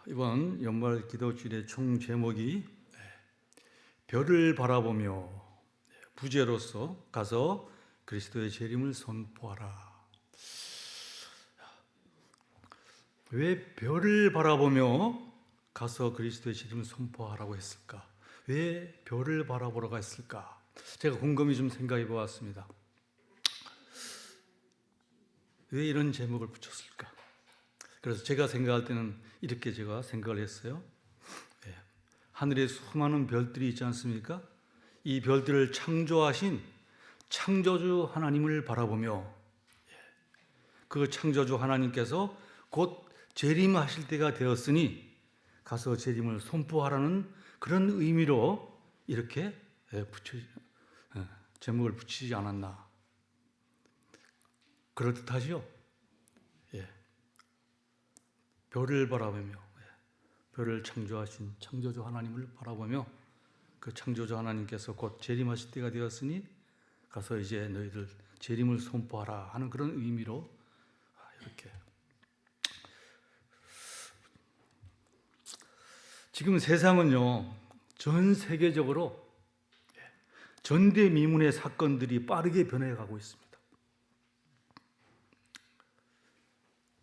이번 연말 기도주일의 총 제목이 별을 바라보며 부제로서 가서 그리스도의 재림을 선포하라. 왜 별을 바라보며 가서 그리스도의 재림을 선포하라고 했을까? 왜 별을 바라보라고 했을까? 제가 곰곰이 좀 생각해 보았습니다. 왜 이런 제목을 붙였을까? 그래서 제가 생각할 때는 이렇게 제가 생각을 했어요. 하늘에 수많은 별들이 있지 않습니까? 이 별들을 창조하신 창조주 하나님을 바라보며 그 창조주 하나님께서 곧 재림하실 때가 되었으니 가서 재림을 선포하라는 그런 의미로 이렇게 제목을 붙이지 않았나. 그럴듯하지요? 별을 바라보며 별을 창조하신 창조주 하나님을 바라보며 그 창조주 하나님께서 곧 재림하실 때가 되었으니 가서 이제 너희들 재림을 선포하라 하는 그런 의미로 이렇게. 지금 세상은요, 전 세계적으로 전대미문의 사건들이 빠르게 변해가고 있습니다.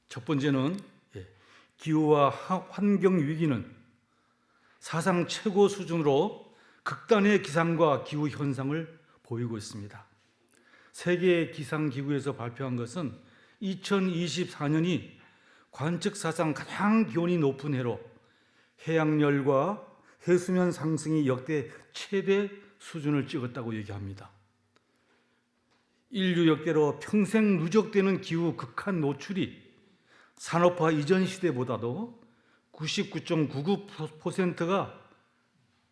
첫 번째는 기후와 환경 위기는 사상 최고 수준으로 극단의 기상과 기후 현상을 보이고 있습니다. 세계 기상기구에서 발표한 것은 2024년이 관측 사상 가장 기온이 높은 해로 해양열과 해수면 상승이 역대 최대 수준을 찍었다고 얘기합니다. 인류 역대로 평생 누적되는 기후 극한 노출이 산업화 이전 시대보다도 99.99%가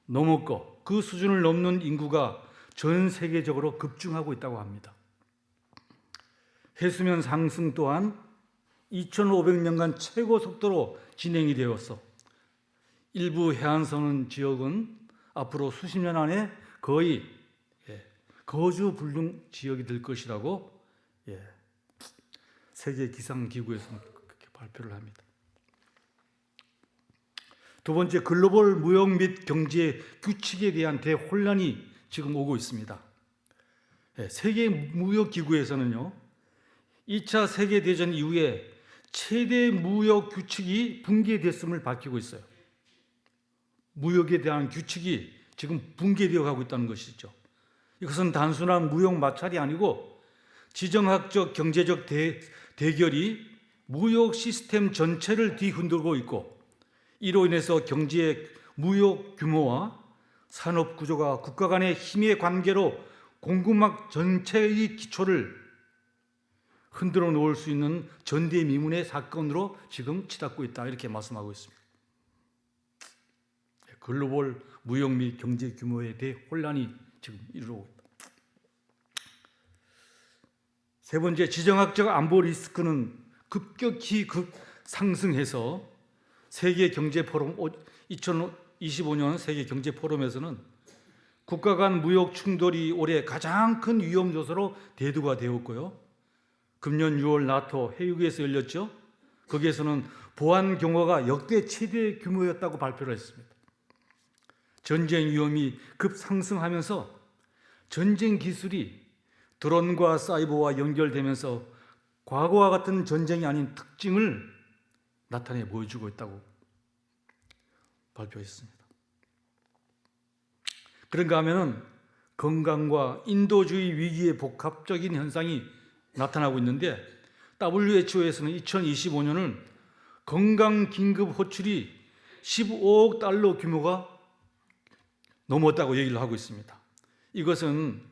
넘었고 그 수준을 넘는 인구가 전 세계적으로 급증하고 있다고 합니다. 해수면 상승 또한 2500년간 최고 속도로 진행이 되어서 일부 해안선 지역은 앞으로 수십 년 안에 거의 거주 불능 지역이 될 것이라고 세계 기상기구에서는 그렇게 발표를 합니다. 두 번째, 글로벌 무역 및 경제 규칙에 대한 대혼란이 지금 오고 있습니다. 세계 무역 기구에서는요, 2차 세계 대전 이후에 최대 무역 규칙이 붕괴됐음을 밝히고 있어요. 무역에 대한 규칙이 지금 붕괴되어 가고 있다는 것이죠. 이것은 단순한 무역 마찰이 아니고 지정학적 경제적 대결이 무역 시스템 전체를 뒤흔들고 있고 이로 인해서 경제의 무역 규모와 산업 구조가 국가 간의 힘의 관계로 공급망 전체의 기초를 흔들어 놓을 수 있는 전대미문의 사건으로 지금 치닫고 있다, 이렇게 말씀하고 있습니다. 글로벌 무역 및 경제 규모에 대해 혼란이 지금 이루어지고 있다. 세 번째, 지정학적 안보 리스크는 급격히 상승해서 세계 경제 포럼 2025년 세계 경제 포럼에서는 국가 간 무역 충돌이 올해 가장 큰 위험 요소로 대두가 되었고요. 금년 6월 나토 회의국에서 열렸죠. 거기에서는 보안 경호가 역대 최대 규모였다고 발표를 했습니다. 전쟁 위험이 급상승하면서 전쟁 기술이 드론과 사이버와 연결되면서 과거와 같은 전쟁이 아닌 특징을 나타내 보여주고 있다고 발표했습니다. 그런가 하면은 건강과 인도주의 위기의 복합적인 현상이 나타나고 있는데 WHO에서는 2025년은 건강 긴급 호출이 15억 달러 규모가 넘었다고 얘기를 하고 있습니다. 이것은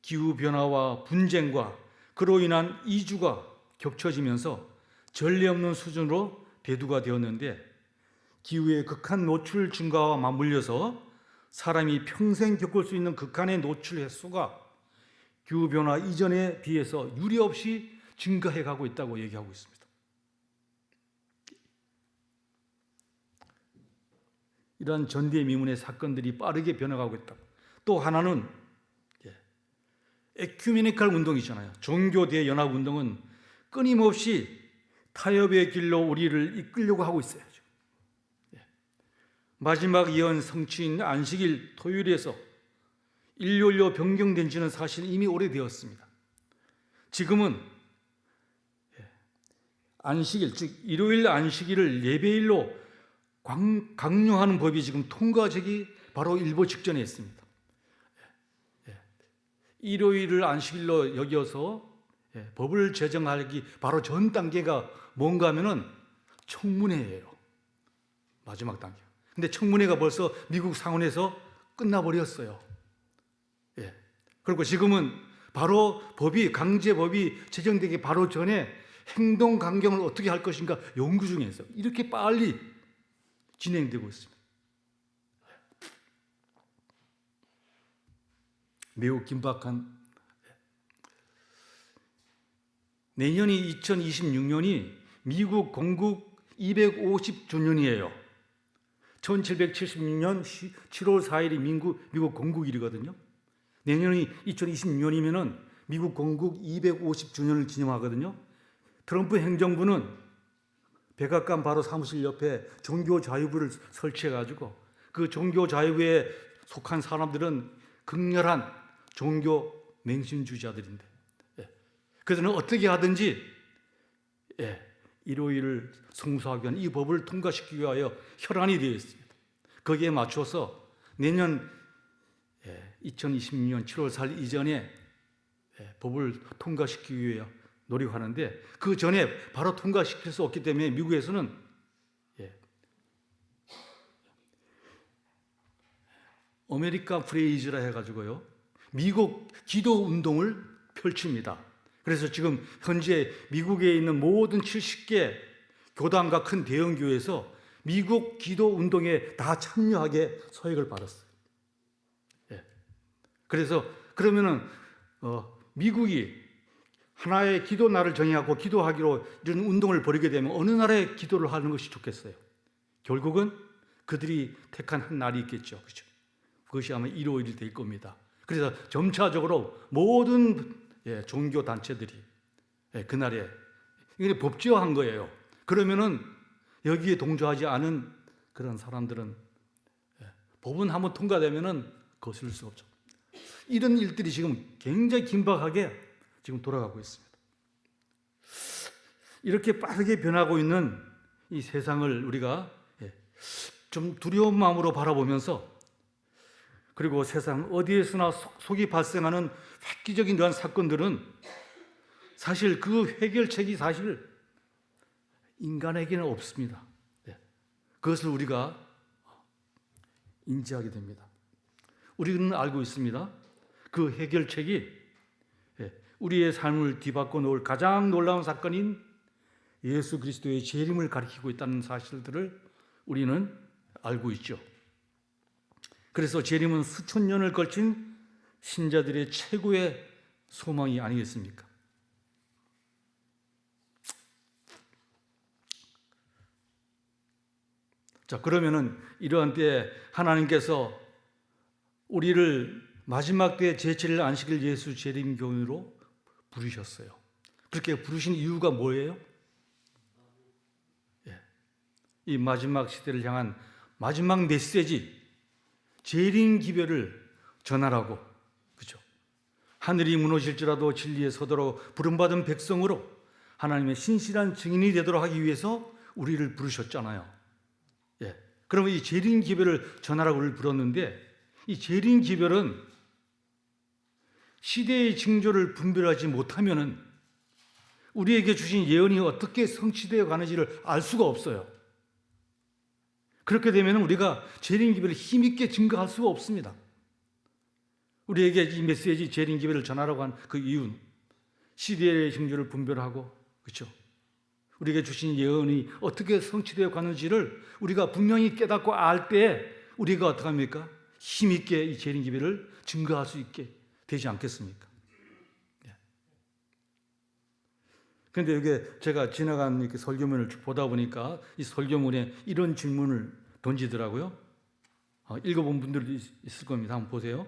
기후변화와 분쟁과 그로 인한 이주가 겹쳐지면서 전례 없는 수준으로 대두가 되었는데 기후의 극한 노출 증가와 맞물려서 사람이 평생 겪을 수 있는 극한의 노출 횟수가 기후변화 이전에 비해서 유례없이 증가해 가고 있다고 얘기하고 있습니다. 이러한 전대미문의 사건들이 빠르게 변해가고 있다. 또 하나는 에큐메니컬 운동이잖아요. 종교 대연합 운동은 끊임없이 타협의 길로 우리를 이끌려고 하고 있어요. 마지막 예언 성취인 안식일 토요일에서 일요일로 변경된 지는 사실 이미 오래되었습니다. 지금은 안식일, 즉 일요일 안식일을 예배일로 강요하는 법이 지금 통과되기 바로 일보 직전에 있습니다. 일요일을 안식일로 여겨서 법을 제정하기 바로 전 단계가 뭔가 하면은 청문회예요. 마지막 단계. 근데 청문회가 벌써 미국 상원에서 끝나버렸어요. 그리고 지금은 바로 강제법이 제정되기 바로 전에 행동 강경을 어떻게 할 것인가 연구 중에 있어요. 이렇게 빨리 진행되고 있습니다. 매우 긴박한. 내년이 2026년이 미국 건국 250주년이에요. 1776년 7월 4일이 미국 건국일이거든요. 내년이 2026년이면은 미국 건국 250주년을 기념하거든요. 트럼프 행정부는 백악관 바로 사무실 옆에 종교자유부를 설치해가지고 그 종교자유부에 속한 사람들은 극렬한 종교 맹신주의자들인데, 그들은 어떻게 하든지 일요일을 성수하기 위한 이 법을 통과시키기 위하여 혈안이 되어 있습니다. 거기에 맞춰서 내년 2026년 7월 4일 이전에 법을 통과시키기 위해 노력하는데, 그 전에 바로 통과시킬 수 없기 때문에 미국에서는 아메리카 프레이즈라 해가지고요, 미국 기도 운동을 펼칩니다. 그래서 지금 현재 미국에 있는 모든 70개 교단과 큰 대형 교회에서 미국 기도 운동에 다 참여하게 서약을 받았어요. 그래서 그러면은 미국이 하나의 기도 날을 정해갖고 기도하기로 이런 운동을 벌이게 되면 어느 나라에 기도를 하는 것이 좋겠어요? 결국은 그들이 택한 한 날이 있겠죠. 그렇죠? 그것이 아마 일요일이 될 겁니다. 그래서 점차적으로 모든 종교 단체들이 그날에 이게 법제화한 거예요. 그러면은 여기에 동조하지 않은 그런 사람들은 법은 한번 통과되면은 거슬 수 없죠. 이런 일들이 지금 굉장히 긴박하게 지금 돌아가고 있습니다. 이렇게 빠르게 변하고 있는 이 세상을 우리가 좀 두려운 마음으로 바라보면서, 그리고 세상 어디에서나 속이 발생하는 획기적인 이러한 사건들은 사실 그 해결책이 사실 인간에게는 없습니다. 그것을 우리가 인지하게 됩니다. 우리는 알고 있습니다. 그 해결책이 우리의 삶을 뒤바꿔 놓을 가장 놀라운 사건인 예수 그리스도의 재림을 가리키고 있다는 사실들을 우리는 알고 있죠. 그래서 재림은 수천 년을 걸친 신자들의 최고의 소망이 아니겠습니까? 자, 그러면은 이러한 때에 하나님께서 우리를 마지막 때의 제7일 안식일 예수 재림 교훈으로 부르셨어요. 그렇게 부르신 이유가 뭐예요? 이 마지막 시대를 향한 마지막 메시지, 재림 기별을 전하라고, 그죠? 하늘이 무너질지라도 진리에 서도록 부름받은 백성으로 하나님의 신실한 증인이 되도록 하기 위해서 우리를 부르셨잖아요. 그러면 이 재림 기별을 전하라고 우리를 불렀는데, 이 재림 기별은 시대의 징조를 분별하지 못하면은 우리에게 주신 예언이 어떻게 성취되어 가는지를 알 수가 없어요. 그렇게 되면 우리가 재림 기별을 힘있게 증거할 수가 없습니다. 우리에게 이 메시지 재림 기별을 전하라고 한 그 이유는 시대의 징조를 분별하고, 그렇죠? 우리에게 주신 예언이 어떻게 성취되어 가는지를 우리가 분명히 깨닫고 알 때 우리가 어떻게 합니까? 힘있게 이 재림 기별을 증거할 수 있게 되지 않겠습니까? 그런데 여기 제가 지나간 이렇게 설교문을 쭉 보다 보니까 이 설교문에 이런 질문을 던지더라고요. 읽어본 분들도 있을 겁니다. 한번 보세요.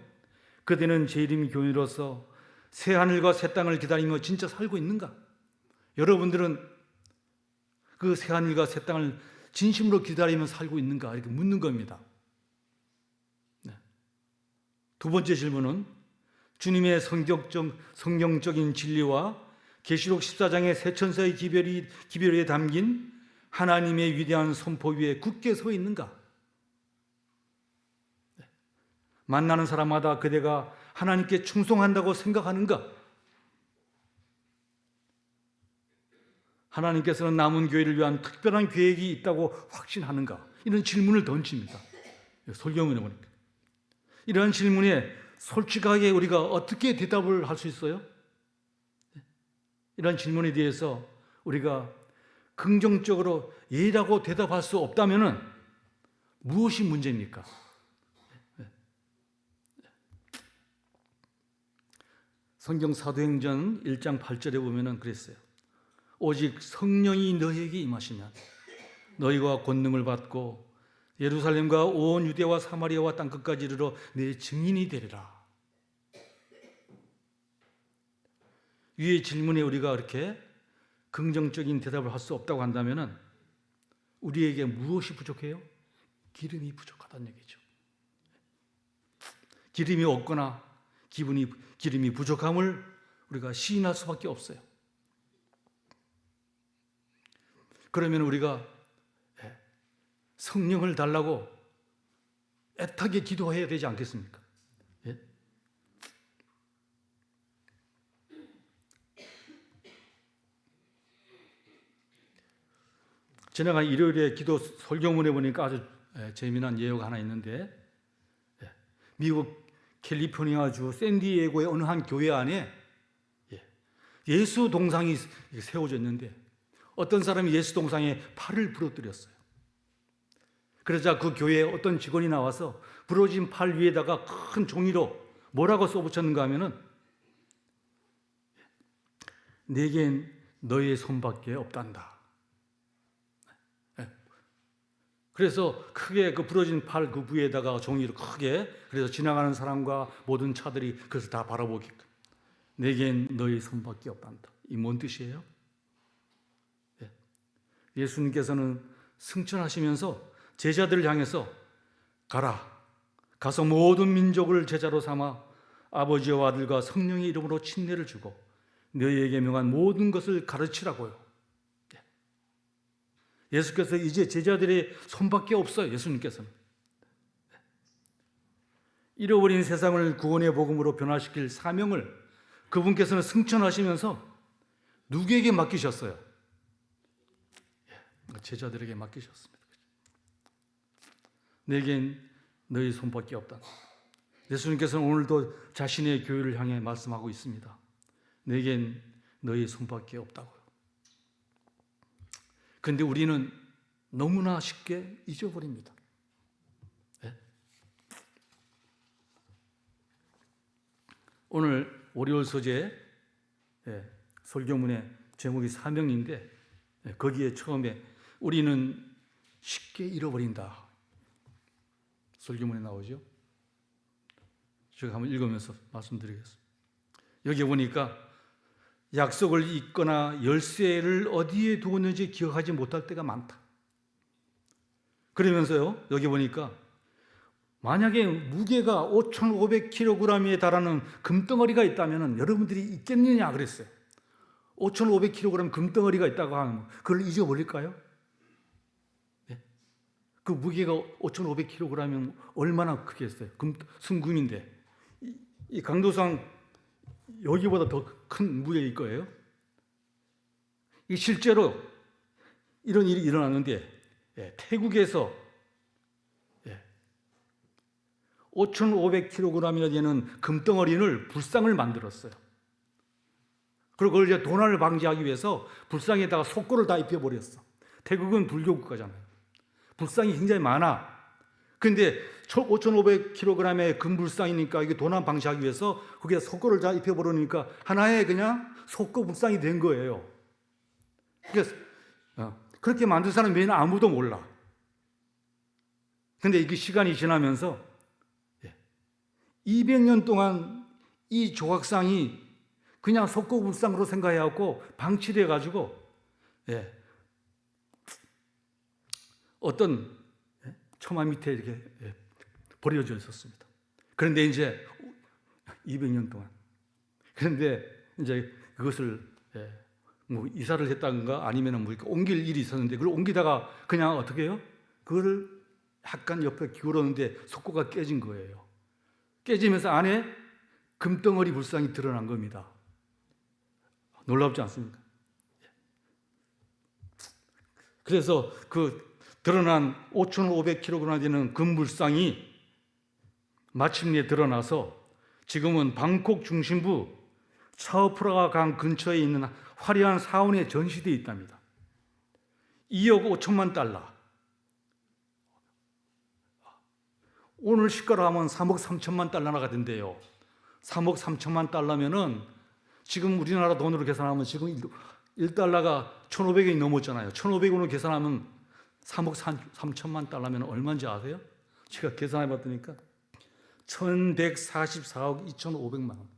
그대는 재림 교인으로서 새 하늘과 새 땅을 기다리며 진짜 살고 있는가? 여러분들은 그 새 하늘과 새 땅을 진심으로 기다리며 살고 있는가? 이렇게 묻는 겁니다. 두 번째 질문은 주님의 성경적인 진리와 계시록 14장의 세 천사의 기별에 담긴 하나님의 위대한 선포 위에 굳게 서 있는가? 만나는 사람마다 그대가 하나님께 충성한다고 생각하는가? 하나님께서는 남은 교회를 위한 특별한 계획이 있다고 확신하는가? 이런 질문을 던집니다. 설교문에 보니까. 이러한 질문에 솔직하게 우리가 어떻게 대답을 할 수 있어요? 이런 질문에 대해서 우리가 긍정적으로 예라고 대답할 수 없다면 무엇이 문제입니까? 성경 사도행전 1장 8절에 보면 그랬어요. 오직 성령이 너희에게 임하시면 너희가 권능을 받고 예루살렘과 온 유대와 사마리아와 땅끝까지 이르러 내 증인이 되리라. 위의 질문에 우리가 이렇게 긍정적인 대답을 할 수 없다고 한다면 우리에게 무엇이 부족해요? 기름이 부족하다는 얘기죠. 기름이 없거나 기름이 부족함을 우리가 시인할 수밖에 없어요. 그러면 우리가 성령을 달라고 애타게 기도해야 되지 않겠습니까? 예? 지나간 일요일에 기도 설교문에 보니까 아주 재미난 예화가 하나 있는데, 미국 캘리포니아주 샌디에고의 어느 한 교회 안에 예수 동상이 세워져 있는데 어떤 사람이 예수 동상에 팔을 부러뜨렸어요. 그러자 그 교회에 어떤 직원이 나와서 부러진 팔 위에다가 큰 종이로 뭐라고 써붙였는가 하면은 내겐 너의 손밖에 없단다. 그래서 크게 그 부러진 팔 그 부위에다가 종이로 크게, 그래서 지나가는 사람과 모든 차들이 그것을 다 바라보게끔 내겐 너의 손밖에 없단다. 이 뭔 뜻이에요? 예수님께서는 승천하시면서 제자들을 향해서 가서 모든 민족을 제자로 삼아 아버지와 아들과 성령의 이름으로 침례를 주고 너희에게 명한 모든 것을 가르치라고요. 예수께서 이제 제자들의 손밖에 없어요. 예수님께서는 잃어버린 세상을 구원의 복음으로 변화시킬 사명을 그분께서는 승천하시면서 누구에게 맡기셨어요? 제자들에게 맡기셨습니다. 내겐 너희 손밖에 없다. 예수님께서는 오늘도 자신의 교회를 향해 말씀하고 있습니다. 내겐 너희 손밖에 없다고요. 그런데 우리는 너무나 쉽게 잊어버립니다. 오늘 월요일 소재 설교문의 제목이 사명인데 거기에 처음에 우리는 쉽게 잃어버린다. 설교문에 나오죠. 제가 한번 읽으면서 말씀드리겠습니다. 여기 보니까 약속을 잊거나 열쇠를 어디에 두었는지 기억하지 못할 때가 많다. 그러면서요, 여기 보니까 만약에 무게가 5,500kg에 달하는 금덩어리가 있다면 여러분들이 있겠느냐 그랬어요. 5,500kg 금덩어리가 있다고 하면 그걸 잊어버릴까요? 네. 그 무게가 5,500kg면 얼마나 크겠어요? 순금인데 이 강도상 여기보다 더 큰 무게일 거예요. 이 실제로 이런 일이 일어났는데 태국에서 5,500kg이나 되는 금덩어리를 불상을 만들었어요. 그리고 그걸 이제 도난을 방지하기 위해서 불상에다가 속고를 다 입혀버렸어. 태국은 불교 국가잖아요. 불상이 굉장히 많아. 근데 5,500kg의 금불상이니까 이게 도난 방지하기 위해서 거기에 속고를 다 입혀버리니까 하나의 그냥 속고 불상이 된 거예요. 그래서 그렇게 만든 사람 외에는 아무도 몰라. 근데 이게 시간이 지나면서 200년 동안 이 조각상이 그냥 속고 불상으로 생각해갖고 방치돼가지고 어떤 처마 밑에 이렇게 버려져 있었습니다. 그런데 이제 200년 동안. 그런데 이제 그것을 뭐 이사를 했다든가 아니면은 뭐 옮길 일이 있었는데 그걸 옮기다가 그냥 어떻게 해요? 그거를 약간 옆에 기울었는데 석고가 깨진 거예요. 깨지면서 안에 금덩어리 불상이 드러난 겁니다. 놀랍지 않습니까? 그래서 그 드러난 5,500kg나 되는 금불상이 마침내 드러나서 지금은 방콕 중심부 차오프라가 강 근처에 있는 화려한 사원에 전시되어 있답니다. 2억 5천만 달러. 오늘 시가로 하면 3억 3천만 달러나 가던데요. 3억 3천만 달러면은 지금 우리나라 돈으로 계산하면 지금 1달러가 1,500원이 넘었잖아요. 1,500원으로 계산하면 3억 3천만 달러면 얼마인지 아세요? 제가 계산해 봤더니까 1,144억 2,500만 원.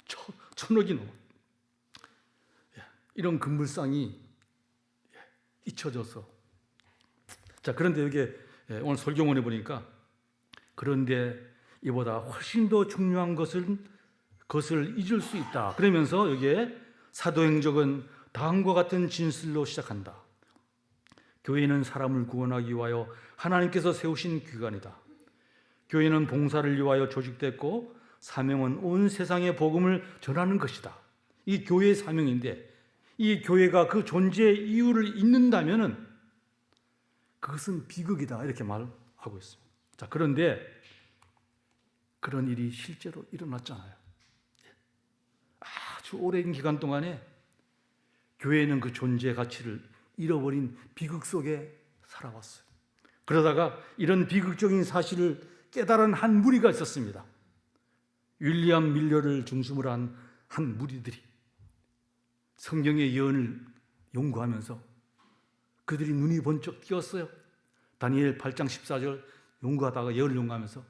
1,000억이 넘어. 이런 금불상이 잊혀져서. 자, 그런데 여기 오늘 설교문에 보니까 그런데 이보다 훨씬 더 중요한 것을 잊을 수 있다. 그러면서 여기에 사도행적은 다음과 같은 진술로 시작한다. 교회는 사람을 구원하기 위하여 하나님께서 세우신 기관이다. 교회는 봉사를 위하여 조직됐고 사명은 온 세상에 복음을 전하는 것이다. 이 교회의 사명인데 이 교회가 그 존재의 이유를 잊는다면은 그것은 비극이다 이렇게 말하고 있습니다. 자, 그런데 그런 일이 실제로 일어났잖아요. 아주 오랜 기간 동안에 교회는 그 존재 가치를 잃어버린 비극 속에 살아왔어요. 그러다가 이런 비극적인 사실을 깨달은 한 무리가 있었습니다. 윌리엄 밀러를 중심으로 한 무리들이 성경의 예언을 연구하면서 그들이 눈이 번쩍 띄었어요. 다니엘 8장 14절 연구하다가 예언을 연구하면서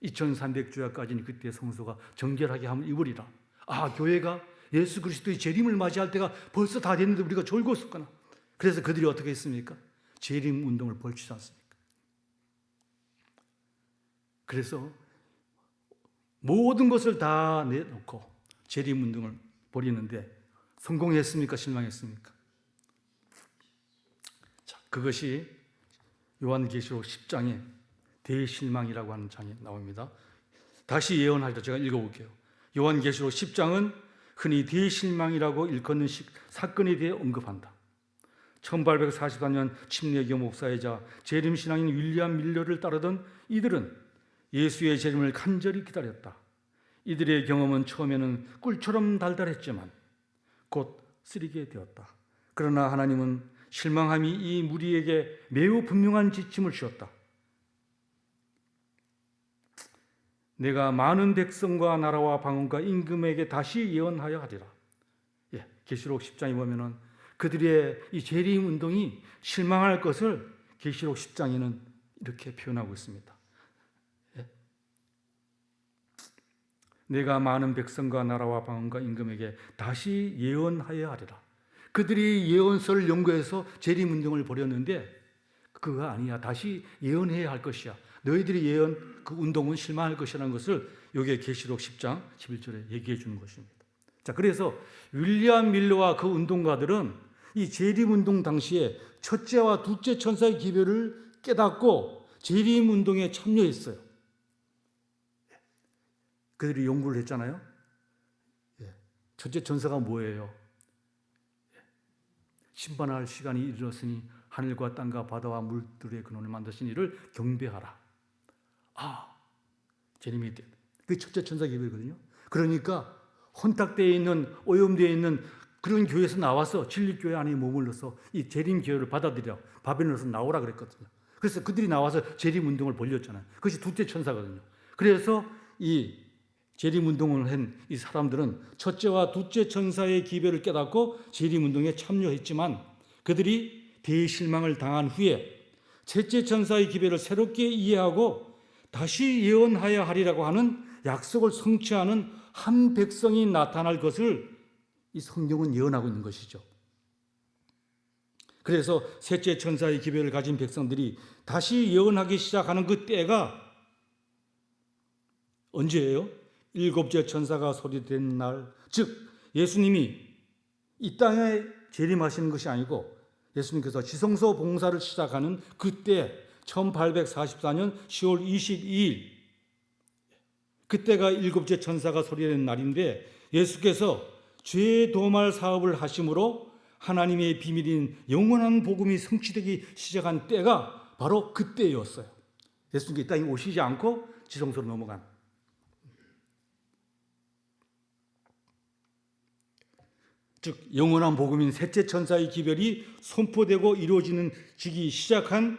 2300주야까지는 그때 성소가 정결하게 함을 입으리라. 아, 교회가 예수 그리스도의 재림을 맞이할 때가 벌써 다 됐는데 우리가 졸고 있었구나. 그래서 그들이 어떻게 했습니까? 재림 운동을 벌이지 않습니까? 그래서 모든 것을 다 내놓고 재림 운동을 벌이는데 성공했습니까? 실망했습니까? 자, 그것이 요한계시록 10장에 대실망이라고 하는 장에 나옵니다. 다시 예언할 때 제가 읽어볼게요. 요한계시록 10장은 흔히 대실망이라고 일컫는 사건에 대해 언급한다. 1844년 침례교 목사이자 재림신앙인 윌리엄 밀러를 따르던 이들은 예수의 재림을 간절히 기다렸다. 이들의 경험은 처음에는 꿀처럼 달달했지만 곧 쓰리게 되었다. 그러나 하나님은 실망함이 이 무리에게 매우 분명한 지침을 주었다. 내가 많은 백성과 나라와 방언과 임금에게 다시 예언하여 하리라. 계시록 10장에 보면은 그들의 이 재림 운동이 실망할 것을 계시록 10장에는 이렇게 표현하고 있습니다. 내가 많은 백성과 나라와 방언과 임금에게 다시 예언하여 하리라. 그들이 예언서를 연구해서 재림 운동을 벌였는데 그거 아니야. 다시 예언해야 할 것이야. 너희들이 예언 그 운동은 실망할 것이라는 것을 여기에 계시록 10장 11절에 얘기해 주는 것입니다. 자, 그래서 윌리엄 밀러와 그 운동가들은 이 재림 운동 당시에 첫째와 둘째 천사의 기별을 깨닫고 재림 운동에 참여했어요. 그들이 연구를 했잖아요. 첫째 천사가 뭐예요? 심판할 시간이 이르렀으니 하늘과 땅과 바다와 물들의 근원을 만드신 이를 경배하라. 아, 재림이 때. 그 첫째 천사 기별이거든요. 그러니까 혼탁되어 있는 오염되어 있는 그런 교회에서 나와서 진리교회 안에 머물러서 이 재림 교회를 받아들여 바벨론에서 나오라 그랬거든요. 그래서 그들이 나와서 재림 운동을 벌였잖아요. 그것이 둘째 천사거든요. 그래서 이 재림 운동을 한 이 사람들은 첫째와 둘째 천사의 기별을 깨닫고 재림 운동에 참여했지만 그들이 대실망을 당한 후에 셋째 천사의 기별을 새롭게 이해하고 다시 예언하여 하리라고 하는 약속을 성취하는 한 백성이 나타날 것을 이 성경은 예언하고 있는 것이죠. 그래서 셋째 천사의 기별을 가진 백성들이 다시 예언하기 시작하는 그 때가 언제예요? 일곱째 천사가 소리된 날, 즉 예수님이 이 땅에 재림하시는 것이 아니고 예수님께서 지성소 봉사를 시작하는 그때 1844년 10월 22일 그때가 일곱째 천사가 소리낸 날인데 예수께서 죄 도말 사업을 하심으로 하나님의 비밀인 영원한 복음이 성취되기 시작한 때가 바로 그때였어요. 예수님께 이 땅에 오시지 않고 지성소로 넘어간. 즉 영원한 복음인 셋째 천사의 기별이 선포되고 이루어지는 지기 시작한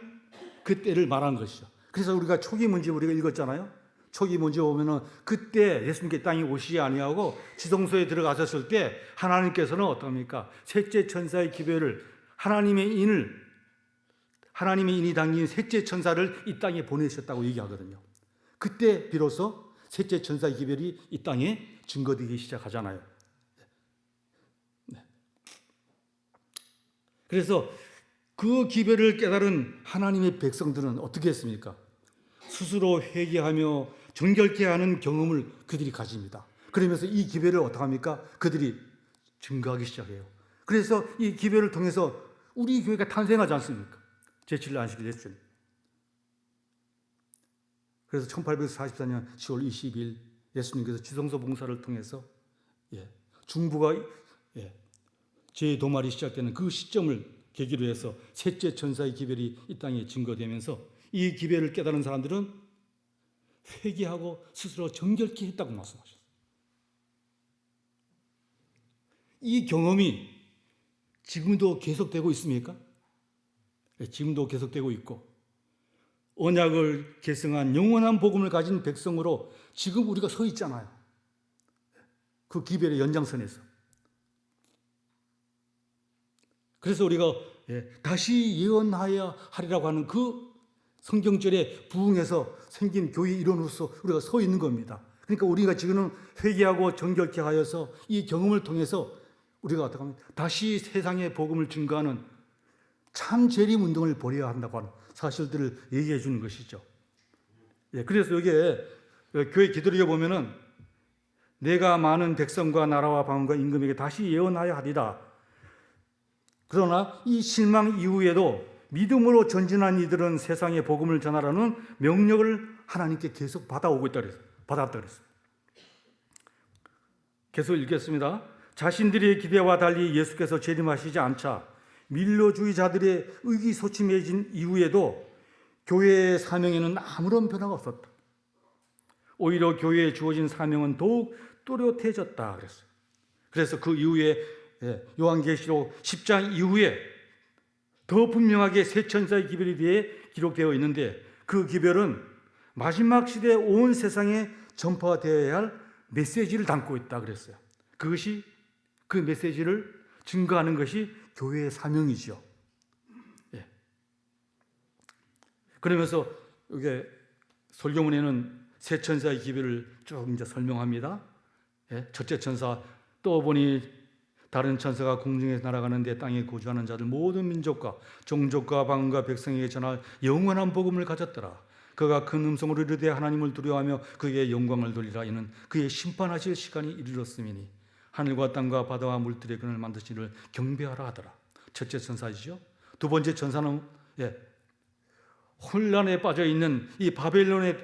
그때를 말한 것이죠. 그래서 우리가 초기 문제 우리가 읽었잖아요. 초기 문제 보면은 그때 예수님께 땅에 오시지 아니하고 지성소에 들어가셨을 때 하나님께서는 어떻습니까? 셋째 천사의 기별을 하나님의 인이 담긴 셋째 천사를 이 땅에 보내셨다고 얘기하거든요. 그때 비로소 셋째 천사의 기별이 이 땅에 증거되기 시작하잖아요. 그래서 그 기별을 깨달은 하나님의 백성들은 어떻게 했습니까? 스스로 회개하며 정결케 하는 경험을 그들이 가집니다. 그러면서 이 기별을 어떻게 합니까? 그들이 증거하기 시작해요. 그래서 이 기별을 통해서 우리 교회가 탄생하지 않습니까? 제7일 안식일 예수님. 그래서 1844년 10월 20일 예수님께서 지성소 봉사를 통해서 중부가 재도말이 시작되는 그 시점을 계기로 해서 셋째 천사의 기별이 이 땅에 증거되면서 이 기별을 깨달은 사람들은 회개하고 스스로 정결케 했다고 말씀하셨어요. 이 경험이 지금도 계속되고 있습니까? 지금도 계속되고 있고 언약을 계승한 영원한 복음을 가진 백성으로 지금 우리가 서 있잖아요. 그 기별의 연장선에서. 그래서 우리가 다시 예언하여야 하리라고 하는 그 성경절에 부응해서 생긴 교회 일원으로서 우리가 서 있는 겁니다. 그러니까 우리가 지금은 회개하고 정결케 하여서 이 경험을 통해서 우리가 어떻게 하면 다시 세상의 복음을 증거하는 참 재림 운동을 벌여야 한다고 하는 사실들을 얘기해 주는 것이죠. 그래서 여기에 교회 기도를 보면은 내가 많은 백성과 나라와 방언과 임금에게 다시 예언하여 하리라. 그러나 이 실망 이후에도 믿음으로 전진한 이들은 세상의 복음을 전하라는 명령을 하나님께 계속 받아오고 있다 그랬어요. 받았다 그랬어요. 계속 읽겠습니다. 자신들의 기대와 달리 예수께서 재림하시지 않자 민료주의자들의 의기소침해진 이후에도 교회의 사명에는 아무런 변화가 없었다. 오히려 교회에 주어진 사명은 더욱 또렷해졌다 그랬어요. 그래서 그 이후에 요한계시록 10장 이후에 더 분명하게 세 천사의 기별에 대해 기록되어 있는데 그 기별은 마지막 시대에 온 세상에 전파되어야 할 메시지를 담고 있다 그랬어요. 그것이 그 메시지를 증거하는 것이 교회의 사명이죠. 그러면서 이게 설교문에는 세 천사의 기별을 쭉 이제 설명합니다. 첫째 천사 또 보니 다른 천사가 공중에 날아가는데 땅에 거주하는 자들 모든 민족과 종족과 방언과 백성에게 전할 영원한 복음을 가졌더라. 그가 큰 음성으로 이르되 하나님을 두려워하며 그에게 영광을 돌리라. 이는 그의 심판하실 시간이 이르렀음이니 하늘과 땅과 바다와 물들에 그를 만드시를 경배하라 하더라. 첫째 천사이죠. 두 번째 천사는 혼란에 빠져 있는 이 바벨론의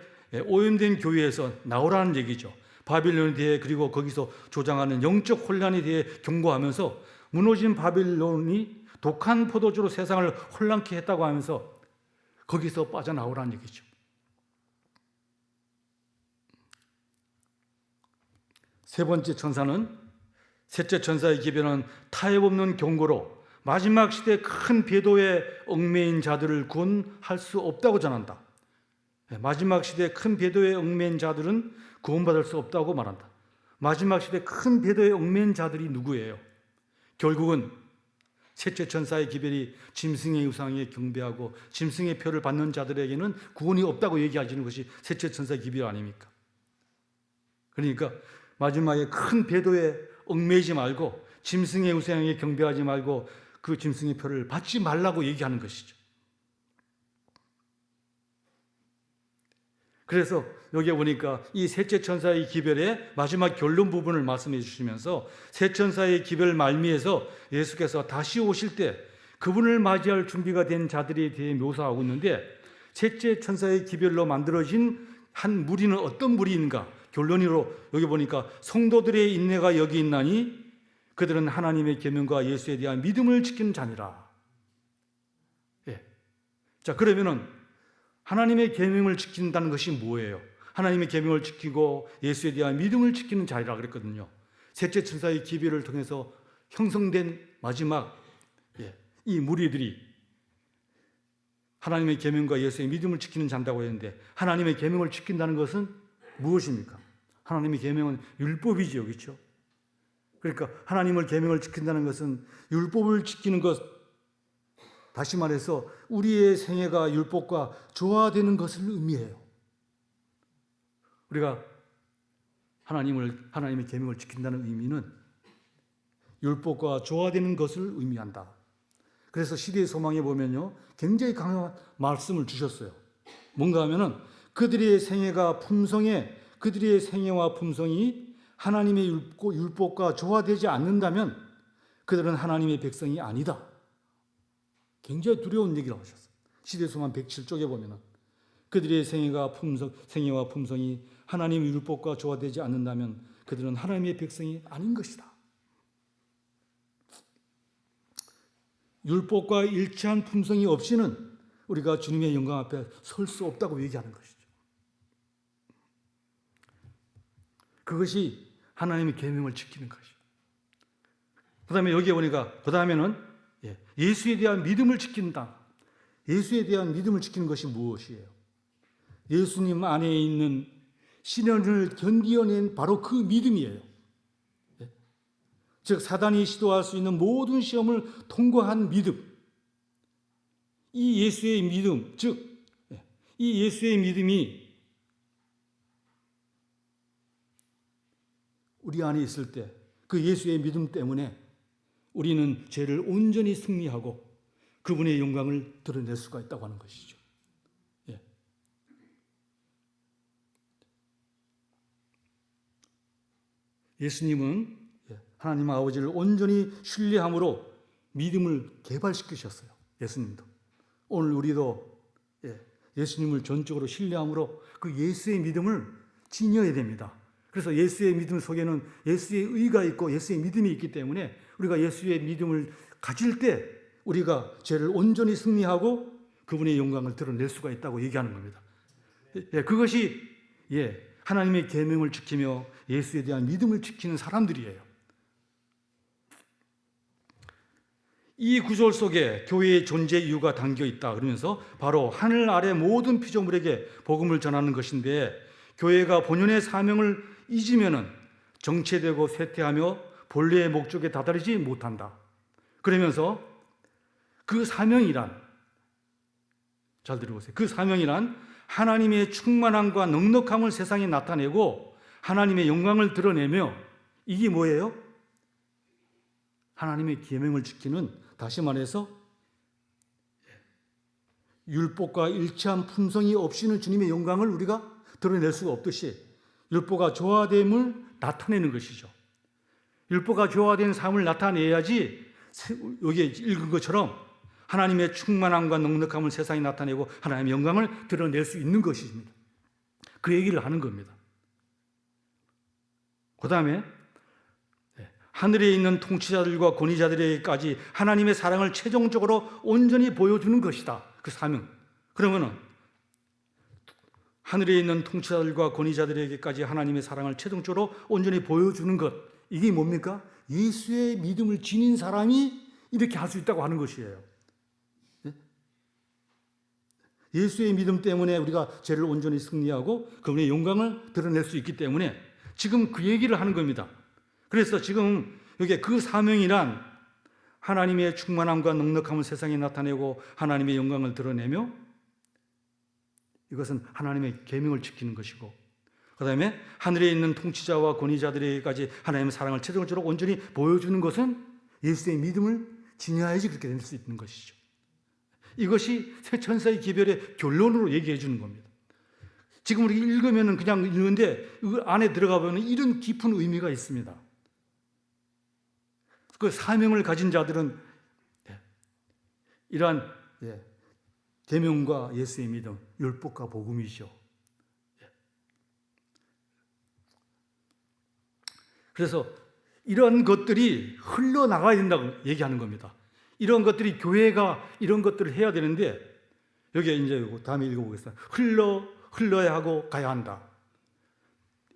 오염된 교회에서 나오라는 얘기죠. 바빌론에 대해 그리고 거기서 조장하는 영적 혼란에 대해 경고하면서 무너진 바빌론이 독한 포도주로 세상을 혼란케 했다고 하면서 거기서 빠져나오라는 얘기죠. 세 번째 천사는 셋째 천사의 기별은 타협 없는 경고로 마지막 시대 큰 배도에 얽매인 자들을 구원할 수 없다고 전한다. 마지막 시대 큰 배도에 얽매인 자들은 구원받을 수 없다고 말한다. 마지막 시대 큰 배도에 얽매인 자들이 누구예요? 결국은 셋째 천사의 기별이 짐승의 우상에 경배하고 짐승의 표를 받는 자들에게는 구원이 없다고 얘기하시는 것이 셋째 천사의 기별 아닙니까? 그러니까 마지막에 큰 배도에 얽매이지 말고 짐승의 우상에 경배하지 말고 그 짐승의 표를 받지 말라고 얘기하는 것이죠. 그래서 여기에 보니까 이 셋째 천사의 기별의 마지막 결론 부분을 말씀해 주시면서 셋 천사의 기별 말미에서 예수께서 다시 오실 때 그분을 맞이할 준비가 된 자들에 대해 묘사하고 있는데, 셋째 천사의 기별로 만들어진 한 무리는 어떤 무리인가? 결론으로 여기 보니까 성도들의 인내가 여기 있나니 그들은 하나님의 계명과 예수에 대한 믿음을 지키는 자니라. 예. 자, 그러면은 하나님의 계명을 지킨다는 것이 뭐예요? 하나님의 계명을 지키고 예수에 대한 믿음을 지키는 자리라 그랬거든요. 셋째 천사의 기별을 통해서 형성된 마지막 이 무리들이 하나님의 계명과 예수의 믿음을 지키는 자라고 했는데, 하나님의 계명을 지킨다는 것은 무엇입니까? 하나님의 계명은 율법이지요, 그렇죠? 그러니까 하나님의 계명을 지킨다는 것은 율법을 지키는 것, 다시 말해서 우리의 생애가 율법과 조화되는 것을 의미해요. 우리가 하나님의 계명을 지킨다는 의미는 율법과 조화되는 것을 의미한다. 그래서 시대의 소망에 보면요, 굉장히 강한 말씀을 주셨어요. 뭔가 하면은 그들의 생애와 품성이 하나님의 율법과 조화되지 않는다면 그들은 하나님의 백성이 아니다. 굉장히 두려운 얘기를 하셨어요. 시대의 소망 107쪽에 보면은 그들의 생애와 품성이 하나님의 율법과 조화되지 않는다면 그들은 하나님의 백성이 아닌 것이다. 율법과 일치한 품성이 없이는 우리가 주님의 영광 앞에 설 수 없다고 얘기하는 것이죠. 그것이 하나님의 계명을 지키는 것이죠. 그 다음에 여기에 보니까 그 다음에는 예수에 대한 믿음을 지킨다. 예수에 대한 믿음을 지키는 것이 무엇이에요? 예수님 안에 있는 시련을 견디어낸 바로 그 믿음이에요. 즉 사단이 시도할 수 있는 모든 시험을 통과한 믿음, 이 예수의 믿음, 즉 이 예수의 믿음이 우리 안에 있을 때 그 예수의 믿음 때문에 우리는 죄를 온전히 승리하고 그분의 영광을 드러낼 수가 있다고 하는 것이죠. 예수님은 하나님 아버지를 온전히 신뢰함으로 믿음을 개발시키셨어요. 예수님도. 오늘 우리도 예수님을 전적으로 신뢰함으로 그 예수의 믿음을 지녀야 됩니다. 그래서 예수의 믿음 속에는 예수의 의가 있고 예수의 믿음이 있기 때문에 우리가 예수의 믿음을 가질 때 우리가 죄를 온전히 승리하고 그분의 영광을 드러낼 수가 있다고 얘기하는 겁니다. 그것이 하나님의 계명을 지키며 예수에 대한 믿음을 지키는 사람들이에요. 이 구절 속에 교회의 존재 이유가 담겨 있다 그러면서 바로 하늘 아래 모든 피조물에게 복음을 전하는 것인데, 교회가 본연의 사명을 잊으면은 정체되고 쇠퇴하며 본래의 목적에 다다르지 못한다. 그러면서 그 사명이란, 잘 들어보세요. 그 사명이란 하나님의 충만함과 넉넉함을 세상에 나타내고 하나님의 영광을 드러내며, 이게 뭐예요? 하나님의 계명을 지키는, 다시 말해서 율법과 일치한 품성이 없이는 주님의 영광을 우리가 드러낼 수가 없듯이 율법과 조화됨을 나타내는 것이죠. 율법과 조화된 삶을 나타내야지 여기에 읽은 것처럼 하나님의 충만함과 넉넉함을 세상에 나타내고 하나님의 영광을 드러낼 수 있는 것입니다. 그 얘기를 하는 겁니다. 그 다음에 하늘에 있는 통치자들과 권위자들에게까지 하나님의 사랑을 최종적으로 온전히 보여주는 것이다. 그 사명. 그러면은 하늘에 있는 통치자들과 권위자들에게까지 하나님의 사랑을 최종적으로 온전히 보여주는 것. 이게 뭡니까? 예수의 믿음을 지닌 사람이 이렇게 할 수 있다고 하는 것이에요. 예수의 믿음 때문에 우리가 죄를 온전히 승리하고 그분의 영광을 드러낼 수 있기 때문에 지금 그 얘기를 하는 겁니다. 그래서 지금 여기에 그 사명이란 하나님의 충만함과 넉넉함을 세상에 나타내고 하나님의 영광을 드러내며, 이것은 하나님의 계명을 지키는 것이고, 그 다음에 하늘에 있는 통치자와 권위자들에게까지 하나님의 사랑을 최종적으로 온전히 보여주는 것은 예수의 믿음을 지녀야지 그렇게 될 수 있는 것이죠. 이것이 새 천사의 기별의 결론으로 얘기해 주는 겁니다. 지금 우리 읽으면 그냥 읽는데 그 안에 들어가 보면 이런 깊은 의미가 있습니다. 그 사명을 가진 자들은 이러한 계명과 예수의 믿음, 율법과 복음이죠. 그래서 이런 것들이 흘러나가야 된다고 얘기하는 겁니다. 이런 것들이 교회가 이런 것들을 해야 되는데 여기에 이제 다음에 읽어보겠습니다. 흘러야 하고 가야 한다.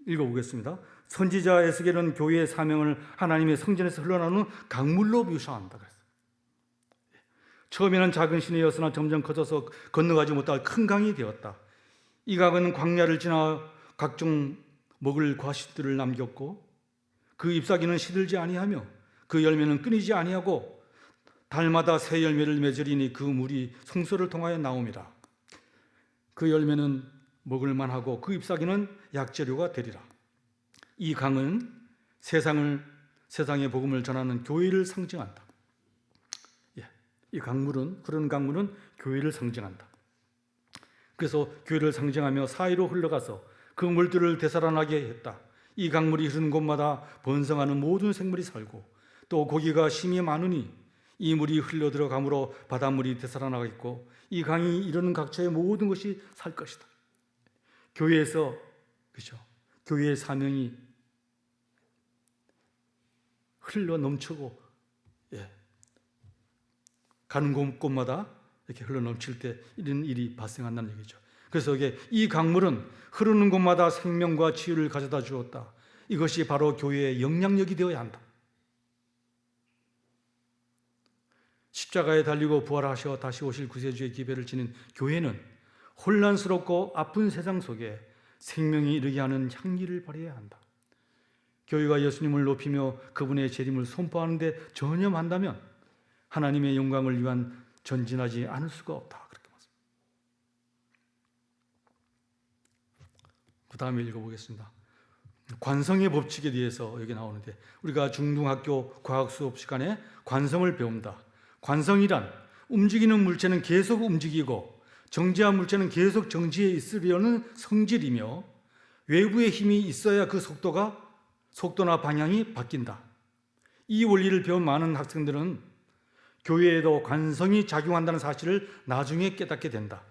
읽어보겠습니다. 선지자 에스겔은 교회의 사명을 하나님의 성전에서 흘러나오는 강물로 묘사한다. 처음에는 작은 시내였으나 점점 커져서 건너가지 못할 큰 강이 되었다. 이 강은 광야를 지나 각종 먹을 과실들을 남겼고 그 잎사귀는 시들지 아니하며 그 열매는 끊이지 아니하고 달마다 새 열매를 맺으리니 그 물이 송소를 통하여 나옵니다. 그 열매는 먹을 만하고 그 잎사귀는 약재료가 되리라. 이 강은 세상의 복음을 전하는 교회를 상징한다. 이 강물은, 그런 강물은 교회를 상징한다. 그래서 교회를 상징하며 사이로 흘러가서 그 물들을 되살아나게 했다. 이 강물이 흐르는 곳마다 번성하는 모든 생물이 살고 또 고기가 심히 많으니 이 물이 흘러 들어가므로 바닷물이 되살아나겠고 이 강이 이르는 각처의 모든 것이 살 것이다. 교회에서, 그렇죠? 교회의 사명이 흘러 넘치고 가는 곳마다 이렇게 흘러 넘칠 때 이런 일이 발생한다는 얘기죠. 그래서 이 강물은 흐르는 곳마다 생명과 치유를 가져다 주었다. 이것이 바로 교회의 영향력이 되어야 한다. 십자가에 달리고 부활하셔 다시 오실 구세주의 기배를 지닌 교회는 혼란스럽고 아픈 세상 속에 생명이 이르게 하는 향기를 발휘해야 한다. 교회가 예수님을 높이며 그분의 재림을 선포하는 데 전념한다면 하나님의 영광을 위한 전진하지 않을 수가 없다. 그렇게 말합니다. 그 다음에 읽어보겠습니다. 관성의 법칙에 대해서 여기 나오는데 우리가 중등학교 과학 수업 시간에 관성을 배웁니다. 관성이란 움직이는 물체는 계속 움직이고 정지한 물체는 계속 정지해 있으려는 성질이며 외부의 힘이 있어야 그 속도나 방향이 바뀐다. 이 원리를 배운 많은 학생들은 교회에도 관성이 작용한다는 사실을 나중에 깨닫게 된다.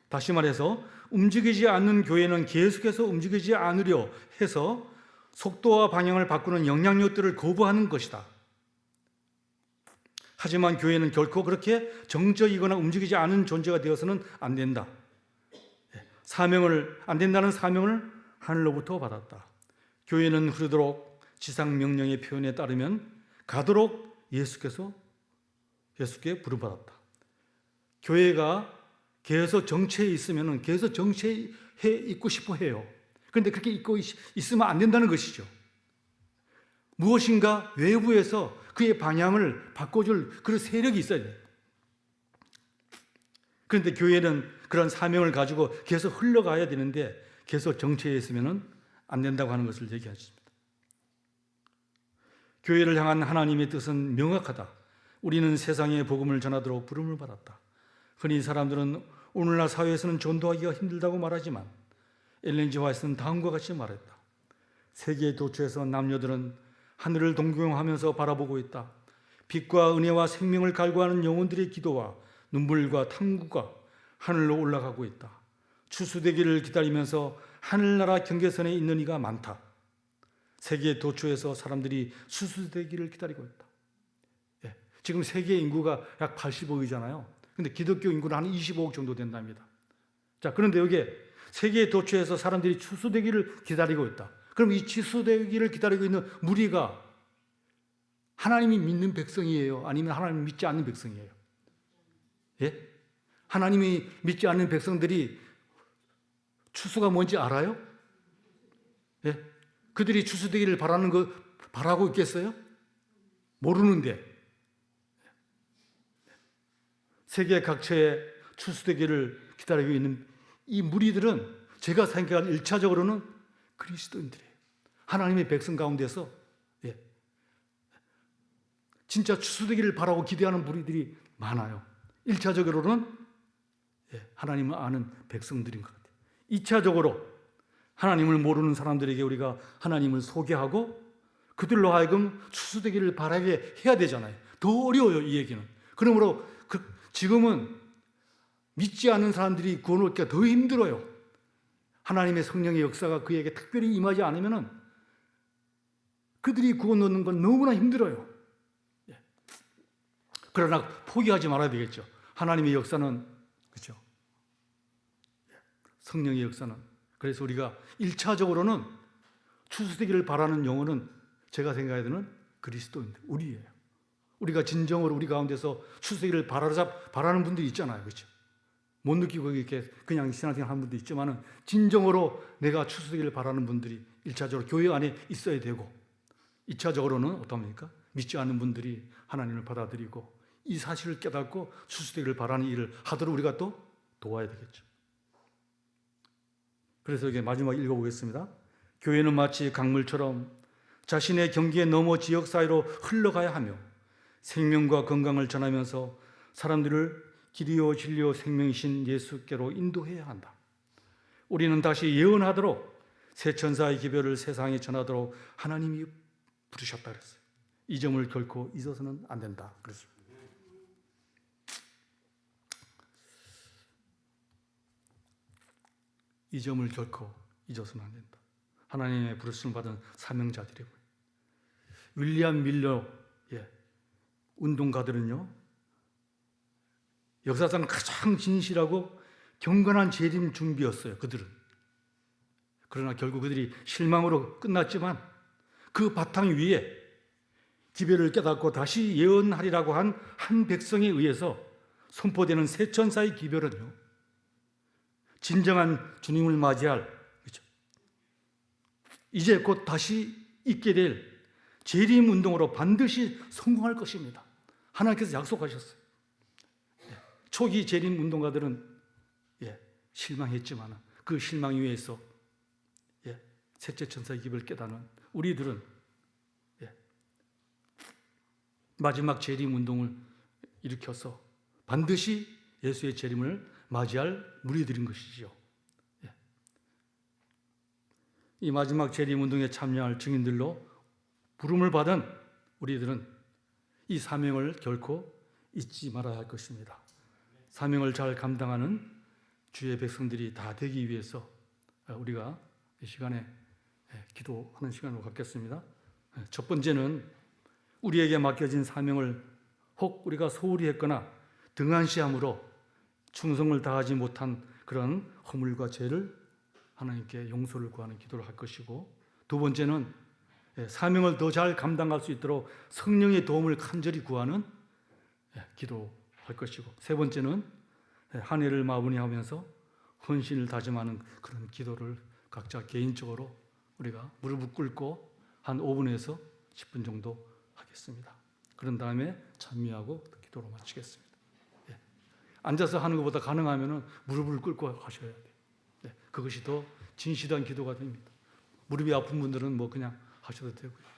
다시 말해서 움직이지 않는 교회는 계속해서 움직이지 않으려 해서 속도와 방향을 바꾸는 영향력들을 거부하는 것이다. 하지만 교회는 결코 그렇게 정적이거나 움직이지 않은 존재가 되어서는 안 된다. 안 된다는 사명을 하늘로부터 받았다. 교회는 흐르도록 지상 명령의 표현에 따르면 가도록 예수께 부름받았다. 교회가 계속 정체해 있으면 계속 정체해 있고 싶어 해요. 그런데 그렇게 있고 있으면 안 된다는 것이죠. 무엇인가 외부에서 그의 방향을 바꿔줄 그런 세력이 있어야 돼요. 그런데 교회는 그런 사명을 가지고 계속 흘러가야 되는데 계속 정체해 있으면 안 된다고 하는 것을 얘기하십니다. 교회를 향한 하나님의 뜻은 명확하다. 우리는 세상에 복음을 전하도록 부름을 받았다. 흔히 사람들은 오늘날 사회에서는 전도하기가 힘들다고 말하지만 엘렌 G 화이트는 다음과 같이 말했다. 세계 도처에서 남녀들은 하늘을 동경하면서 바라보고 있다. 빛과 은혜와 생명을 갈구하는 영혼들의 기도와 눈물과 탐구가 하늘로 올라가고 있다. 추수되기를 기다리면서 하늘나라 경계선에 있는 이가 많다. 세계 도처에서 사람들이 추수되기를 기다리고 있다. 지금 세계 인구가 약 85억이잖아요. 근데 기독교 인구는 한 25억 정도 된답니다. 자, 그런데 여기에 세계 도처에서 사람들이 추수되기를 기다리고 있다. 그럼 이 추수되기를 기다리고 있는 무리가 하나님이 믿는 백성이에요? 아니면 하나님 믿지 않는 백성이에요? 예? 하나님이 믿지 않는 백성들이 추수가 뭔지 알아요? 예? 그들이 추수되기를 바라고 있겠어요? 모르는데. 세계 각처에 추수되기를 기다리고 있는 이 무리들은 제가 생각한 1차적으로는 그리스도인들이에요. 하나님의 백성 가운데서 진짜 추수되기를 바라고 기대하는 무리들이 많아요. 1차적으로는 하나님을 아는 백성들인 것 같아요. 2차적으로 하나님을 모르는 사람들에게 우리가 하나님을 소개하고 그들로 하여금 추수되기를 바라게 해야 되잖아요. 더 어려워요, 이 얘기는. 그러므로 지금은 믿지 않는 사람들이 구원 얻기가 더 힘들어요. 하나님의 성령의 역사가 그에게 특별히 임하지 않으면 그들이 구원 얻는 건 너무나 힘들어요. 그러나 포기하지 말아야 되겠죠. 하나님의 역사는, 그렇죠? 성령의 역사는. 그래서 우리가 1차적으로는 추수되기를 바라는 영혼은 제가 생각해서는 그리스도인들, 우리예요. 우리가 진정으로 우리 가운데서 추수되기를 바라는 분들이 있잖아요. 그렇죠? 못 느끼고 이렇게 그냥 신앙생활 하는 분도 있지만은 진정으로 내가 추수되기를 바라는 분들이 1차적으로 교회 안에 있어야 되고 2차적으로는 어떻습니까? 믿지 않는 분들이 하나님을 받아들이고 이 사실을 깨닫고 추수되기를 바라는 일을 하도록 우리가 또 도와야 되겠죠. 그래서 이게 마지막 읽어보겠습니다. 교회는 마치 강물처럼 자신의 경기에 넘어 지역 사이로 흘러가야 하며 생명과 건강을 전하면서 사람들을 길이요 진리요 생명이신 예수께로 인도해야 한다. 우리는 다시 예언하도록 새 천사의 기별을 세상에 전하도록 하나님이 부르셨다 그랬어요. 이 점을 결코 잊어서는 안 된다 그랬어요. 이 점을 결코 잊어서는 안 된다. 하나님의 부르심을 받은 사명자들이고요. 윌리엄 밀러 운동가들은요, 역사상 가장 진실하고 경건한 재림 준비였어요. 그들은. 그러나 결국 그들이 실망으로 끝났지만 그 바탕 위에 기별을 깨닫고 다시 예언하리라고 한 백성에 의해서 선포되는 새 천사의 기별은요, 진정한 주님을 맞이할, 그렇죠? 이제 곧 다시 있게 될 재림 운동으로 반드시 성공할 것입니다. 하나님께서 약속하셨어요. 초기 재림 운동가들은 실망했지만 그 실망 위에서 셋째 천사의 기별을 깨닫는 우리들은 마지막 재림 운동을 일으켜서 반드시 예수의 재림을 맞이할 무리들인 것이지요. 이 마지막 재림 운동에 참여할 증인들로 부름을 받은 우리들은 이 사명을 결코 잊지 말아야 할 것입니다. 사명을 잘 감당하는 주의 백성들이 다 되기 위해서 우리가 이 시간에 기도하는 시간을 갖겠습니다. 첫 번째는 우리에게 맡겨진 사명을 혹 우리가 소홀히 했거나 등한시함으로 충성을 다하지 못한 그런 허물과 죄를 하나님께 용서를 구하는 기도를 할 것이고, 두 번째는 사명을 더 잘 감당할 수 있도록 성령의 도움을 간절히 구하는 기도할 것이고, 세 번째는 한 해를 마무리하면서 헌신을 다짐하는 그런 기도를 각자 개인적으로 우리가 무릎을 꿇고 한 5분에서 10분 정도 하겠습니다. 그런 다음에 찬미하고 기도로 마치겠습니다. 앉아서 하는 것보다 가능하면 무릎을 꿇고 하셔야 돼요. 그것이 더 진실한 기도가 됩니다. 무릎이 아픈 분들은 뭐 그냥 하셔도 되고요.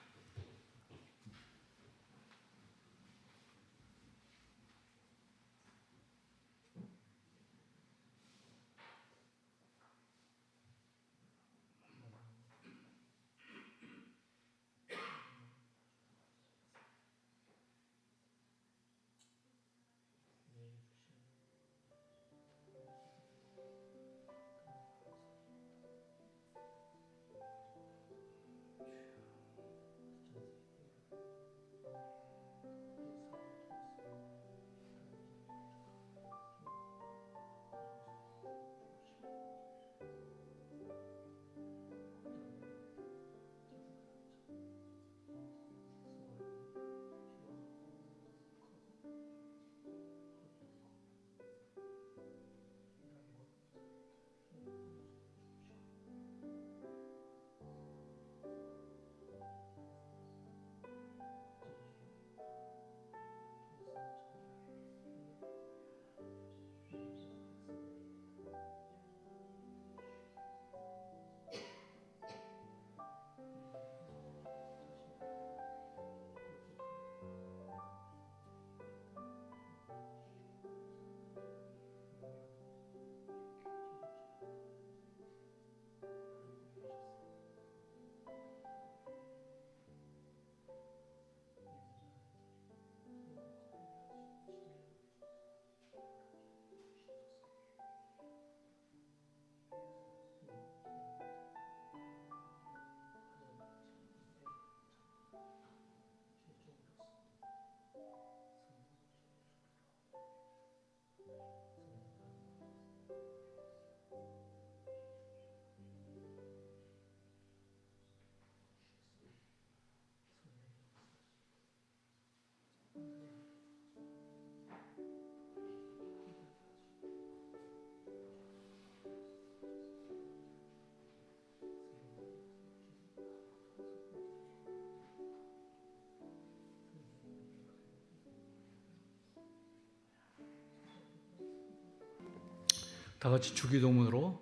다 같이 주기도문으로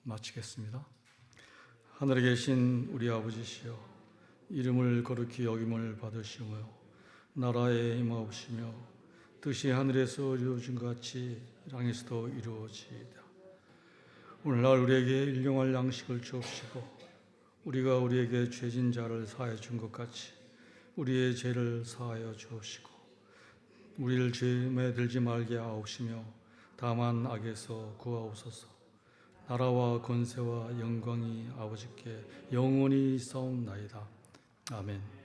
마치겠습니다. 하늘에 계신 우리 아버지시여, 이름을 거룩히 여김을 받으시며 나라에 임하옵시며 뜻이 하늘에서 이루어진 것 같이 땅에서도 이루어지이다. 오늘날 우리에게 일용할 양식을 주옵시고 우리가 우리에게 죄진 자를 사하여 준 것 같이 우리의 죄를 사하여 주옵시고 우리를 죄에 들지 말게 하옵시며 다만 악에서 구하옵소서. 나라와 권세와 영광이 아버지께 영원히 있사옵나이다. 아멘.